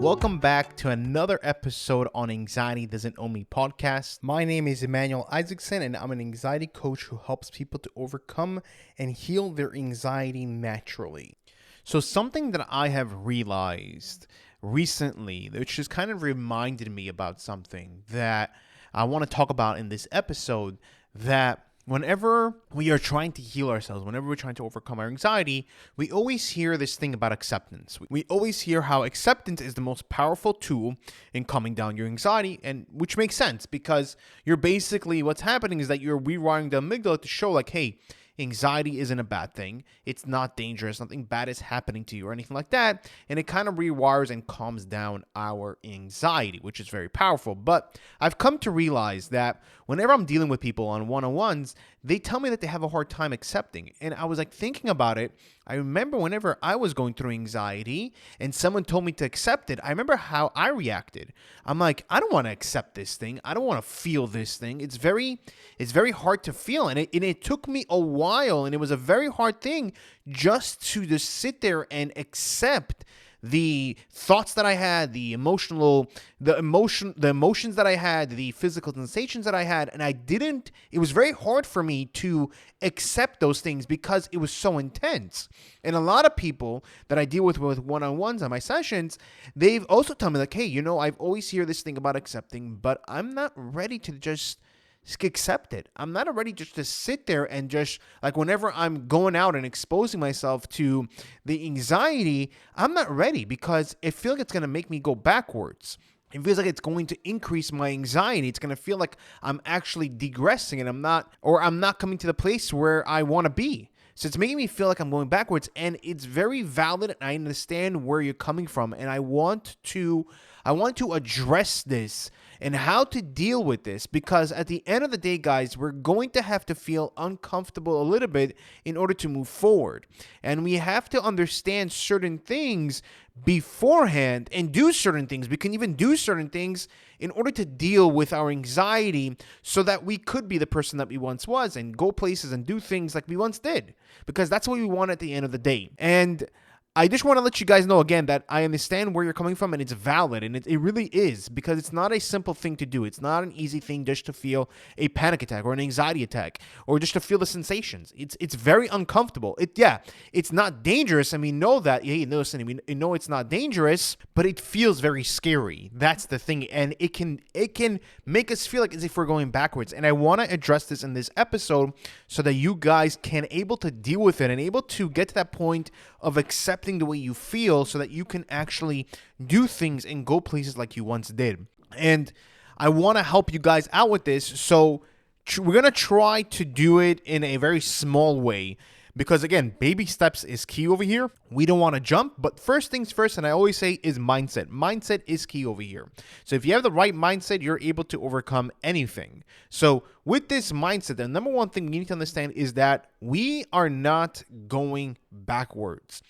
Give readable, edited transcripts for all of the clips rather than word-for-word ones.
Welcome back to another episode on Anxiety Doesn't Own Me podcast. My name is Emmanuel Isaacson, and I'm an anxiety coach who helps people to overcome and heal their anxiety naturally. So something that I have realized recently, which has kind of reminded me about something that I want to talk about in this episode, that whenever we are trying to heal ourselves, whenever we're trying to overcome our anxiety, we always hear this thing about acceptance. We always hear how acceptance is the most powerful tool in calming down your anxiety, and which makes sense because you're basically, what's happening is that you're rewiring the amygdala to show like, hey, anxiety isn't a bad thing. It's not dangerous. Nothing bad is happening to you or anything like that. And it kind of rewires and calms down our anxiety, which is very powerful. But I've come to realize that whenever I'm dealing with people on one-on-ones, they tell me that they have a hard time accepting. And I was like thinking about it. I remember whenever I was going through anxiety and someone told me to accept it, I remember how I reacted. I'm like, I don't want to accept this thing. I don't want to feel this thing. It's very hard to feel. And it took me a while, and it was a very hard thing just to sit there and accept the thoughts that I had, the emotions that I had, the physical sensations that I had, and it was very hard for me to accept those things because it was so intense. And a lot of people that I deal with one-on-ones on my sessions, they've also told me like, hey, I've always hear this thing about accepting, but I'm not ready to just accept it. I'm not ready just to sit there and just like whenever I'm going out and exposing myself to the anxiety, I'm not ready because I feel like it's going to make me go backwards. It feels like it's going to increase my anxiety. It's going to feel like I'm actually digressing and I'm not coming to the place where I want to be. So it's making me feel like I'm going backwards, and it's very valid, and I understand where you're coming from, and I want to address this and how to deal with this, because at the end of the day, guys, we're going to have to feel uncomfortable a little bit in order to move forward. And we have to understand certain things beforehand and do certain things. We can even do certain things in order to deal with our anxiety so that we could be the person that we once was and go places and do things like we once did, because that's what we want at the end of the day. And I just want to let you guys know again that I understand where you're coming from, and it's valid, and it really is, because it's not a simple thing to do. It's not an easy thing just to feel a panic attack or an anxiety attack or just to feel the sensations. It's very uncomfortable. It's not dangerous, and we know that. Hey, listen, we know it's not dangerous, but it feels very scary. That's the thing, and it can make us feel like as if we're going backwards. And I want to address this in this episode so that you guys can able to deal with it and able to get to that point of accepting the way you feel so that you can actually do things and go places like you once did. And I want to help you guys out with this. So we're going to try to do it in a very small way, because again, baby steps is key over here. We don't want to jump, but first things first, and I always say, is mindset. Mindset is key over here. So if you have the right mindset, you're able to overcome anything. So with this mindset, the number one thing you need to understand is that we are not going backwards.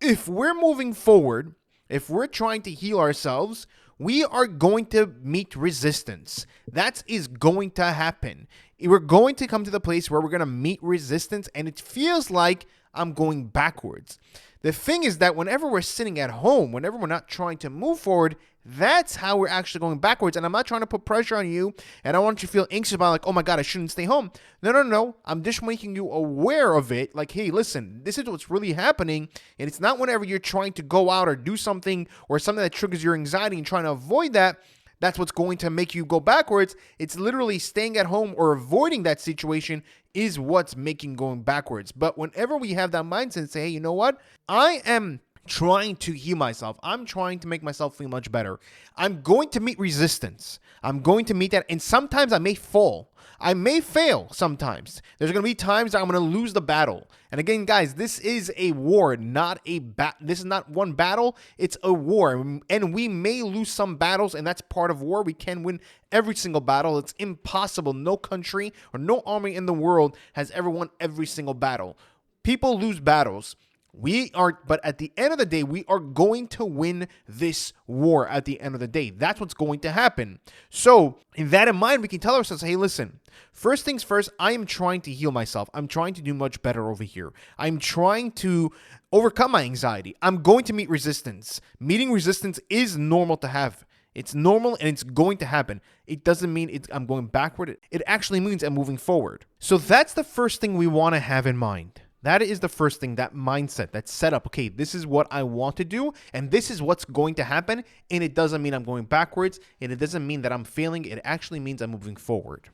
If we're moving forward, if we're trying to heal ourselves, we are going to meet resistance. That is going to happen. We're going to come to the place where we're going to meet resistance, and it feels like I'm going backwards. The thing is that whenever we're sitting at home, whenever we're not trying to move forward, that's how we're actually going backwards. And I'm not trying to put pressure on you, and I want you to feel anxious about like, oh my God, I shouldn't stay home. No. I'm just making you aware of it. Like, hey, listen, this is what's really happening. And it's not whenever you're trying to go out or do something or something that triggers your anxiety and trying to avoid that, that's what's going to make you go backwards. It's literally staying at home or avoiding that situation is what's making going backwards. But whenever we have that mindset and say, hey, you know what? I am trying to heal myself. I'm trying to make myself feel much better. I'm going to meet resistance. I'm going to meet that. And sometimes I may fall. I may fail sometimes. There's going to be times that I'm going to lose the battle. And again, guys, this is a war, not a this is not one battle. It's a war. And we may lose some battles, and that's part of war. We can win every single battle. It's impossible. No country or no army in the world has ever won every single battle. People lose battles. But at the end of the day, we are going to win this war at the end of the day. That's what's going to happen. So, in that in mind, we can tell ourselves, hey, listen, first things first, I am trying to heal myself. I'm trying to do much better over here. I'm trying to overcome my anxiety. I'm going to meet resistance. Meeting resistance is normal to have. It's normal and it's going to happen. It doesn't mean I'm going backward. It actually means I'm moving forward. So that's the first thing we want to have in mind. That is the first thing, that mindset, that setup. Okay, this is what I want to do, and this is what's going to happen, and it doesn't mean I'm going backwards, and it doesn't mean that I'm failing. It actually means I'm moving forward.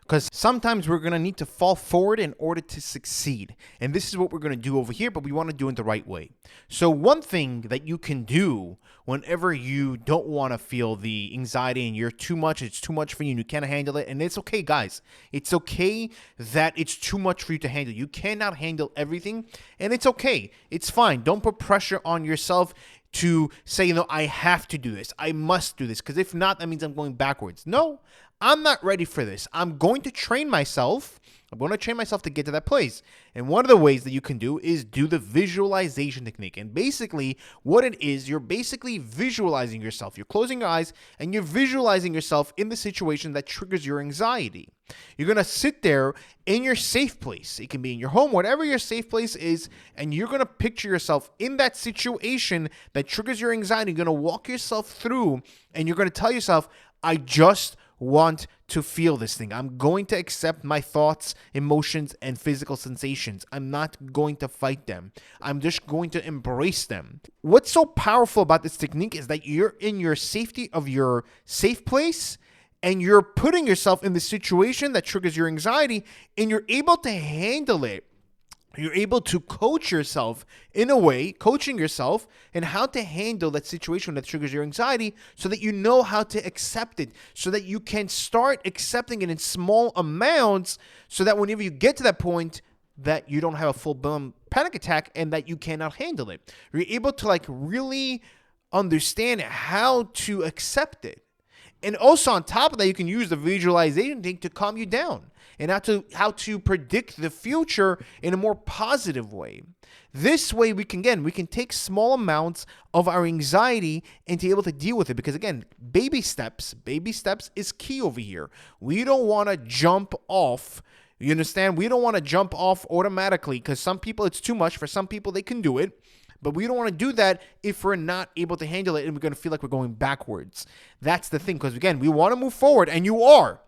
Because sometimes we're going to need to fall forward in order to succeed. And this is what we're going to do over here, but we want to do it the right way. So one thing that you can do whenever you don't want to feel the anxiety and it's too much for you and you can't handle it. And it's okay, guys. It's okay that it's too much for you to handle. You cannot handle everything, and it's okay. It's fine. Don't put pressure on yourself to say, I have to do this. I must do this, because if not, that means I'm going backwards. No, I'm not ready for this. I'm going to train myself. I'm going to train myself to get to that place. And one of the ways that you can do is do the visualization technique. And basically what it is, you're basically visualizing yourself. You're closing your eyes and you're visualizing yourself in the situation that triggers your anxiety. You're going to sit there in your safe place. It can be in your home, whatever your safe place is, and you're going to picture yourself in that situation that triggers your anxiety. You're going to walk yourself through, and you're going to tell yourself, I just want to feel this thing. I'm going to accept my thoughts, emotions, and physical sensations. I'm not going to fight them. I'm just going to embrace them. What's so powerful about this technique is that you're in your safety of your safe place, and you're putting yourself in the situation that triggers your anxiety, and you're able to handle it. You're able to coach yourself in a way, coaching yourself and how to handle that situation that triggers your anxiety, so that you know how to accept it, so that you can start accepting it in small amounts, so that whenever you get to that point, that you don't have a full-blown panic attack and that you cannot handle it. You're able to really understand how to accept it. And also on top of that, you can use the visualization thing to calm you down, and how to predict the future in a more positive way. This way we can take small amounts of our anxiety and to be able to deal with it, because again, baby steps is key over here. We don't want to jump off. You understand? We don't want to jump off automatically, because some people it's too much. For some people they can do it. But we don't want to do that if we're not able to handle it and we're going to feel like we're going backwards. That's the thing, because again, we want to move forward, and you are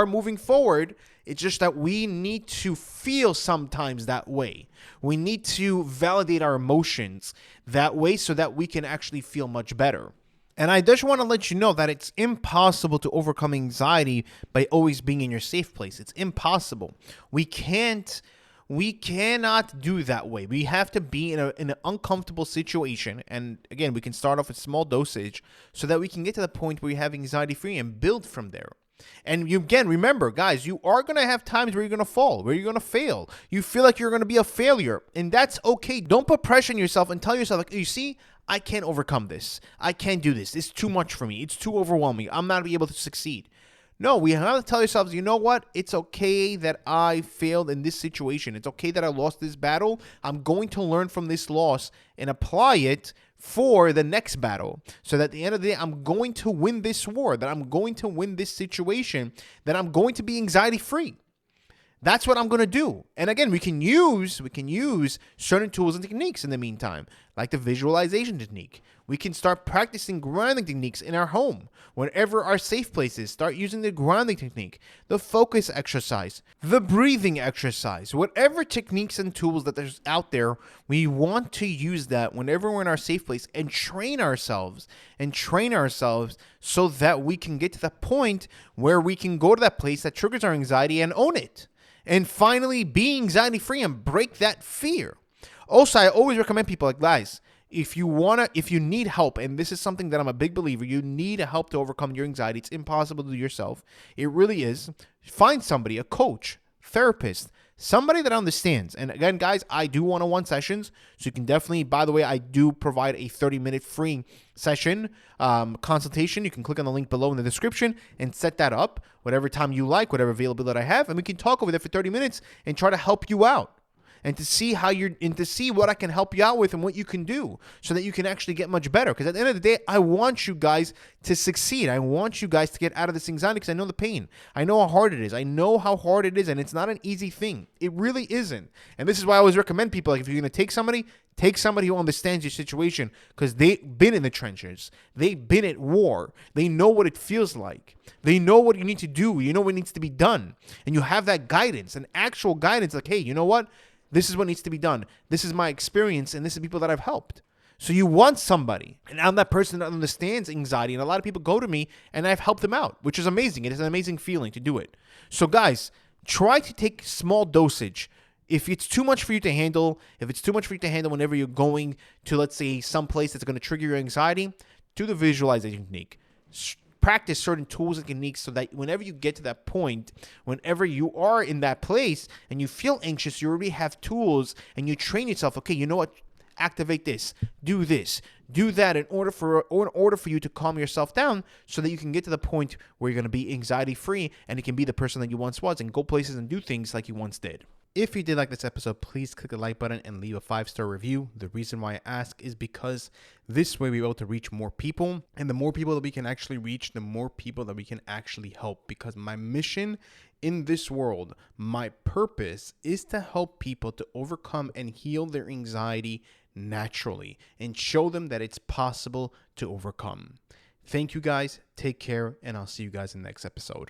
moving forward. It's just that we need to feel sometimes that way. We need to validate our emotions that way so that we can actually feel much better. And I just want to let you know that it's impossible to overcome anxiety by always being in your safe place. It's impossible. We cannot do that way. We have to be in an uncomfortable situation. And again, we can start off with small dosage so that we can get to the point where we have anxiety free and build from there. And remember, guys, you are going to have times where you're going to fall, where you're going to fail. You feel like you're going to be a failure, and that's okay. Don't put pressure on yourself and tell yourself, you see, I can't overcome this. I can't do this. It's too much for me. It's too overwhelming. I'm not going to be able to succeed. No, we have to tell ourselves, you know what? It's okay that I failed in this situation. It's okay that I lost this battle. I'm going to learn from this loss and apply it for the next battle, so that at the end of the day, I'm going to win this war, that I'm going to win this situation, that I'm going to be anxiety free. That's what I'm going to do. And again, we can use certain tools and techniques in the meantime, like the visualization technique. We can start practicing grounding techniques in our home. Whenever our safe place is, start using the grounding technique, the focus exercise, the breathing exercise, whatever techniques and tools that there's out there, we want to use that whenever we're in our safe place and train ourselves so that we can get to the point where we can go to that place that triggers our anxiety and own it. And finally, be anxiety free and break that fear. Also, I always recommend people, guys, if you need help, and this is something that I'm a big believer, you need help to overcome your anxiety. It's impossible to do yourself. It really is. Find somebody, a coach, therapist, somebody that understands. And again, guys, I do one-on-one sessions, so you can definitely, by the way, I do provide a 30-minute free session consultation. You can click on the link below in the description and set that up whatever time you like, whatever availability I have, and we can talk over there for 30 minutes and try to help you out. and to see what I can help you out with and what you can do so that you can actually get much better. Because at the end of the day, I want you guys to succeed. I want you guys to get out of this anxiety because I know the pain. I know how hard it is. I know how hard it is, and it's not an easy thing. It really isn't. And this is why I always recommend people, like, if you're going to take somebody who understands your situation, because they've been in the trenches. They've been at war. They know what it feels like. They know what you need to do. You know what needs to be done. And you have that guidance, an actual guidance, like, hey, you know what? This is what needs to be done. This is my experience, and this is people that I've helped. So you want somebody, and I'm that person that understands anxiety, and a lot of people go to me, and I've helped them out, which is amazing. It is an amazing feeling to do it. So guys, try to take small dosage. If it's too much for you to handle, whenever you're going to, let's say, some place that's going to trigger your anxiety, do the visualization technique. Practice certain tools and techniques so that whenever you get to that point, whenever you are in that place and you feel anxious, you already have tools and you train yourself. Okay, you know what? Activate this, do that in order for you to calm yourself down so that you can get to the point where you're going to be anxiety free and you can be the person that you once was and go places and do things like you once did. If you did like this episode, please click the like button and leave a 5-star review. The reason why I ask is because this way we're able to reach more people, and the more people that we can actually reach, the more people that we can actually help. Because my mission in this world, my purpose is to help people to overcome and heal their anxiety naturally and show them that it's possible to overcome. Thank you guys. Take care, and I'll see you guys in the next episode.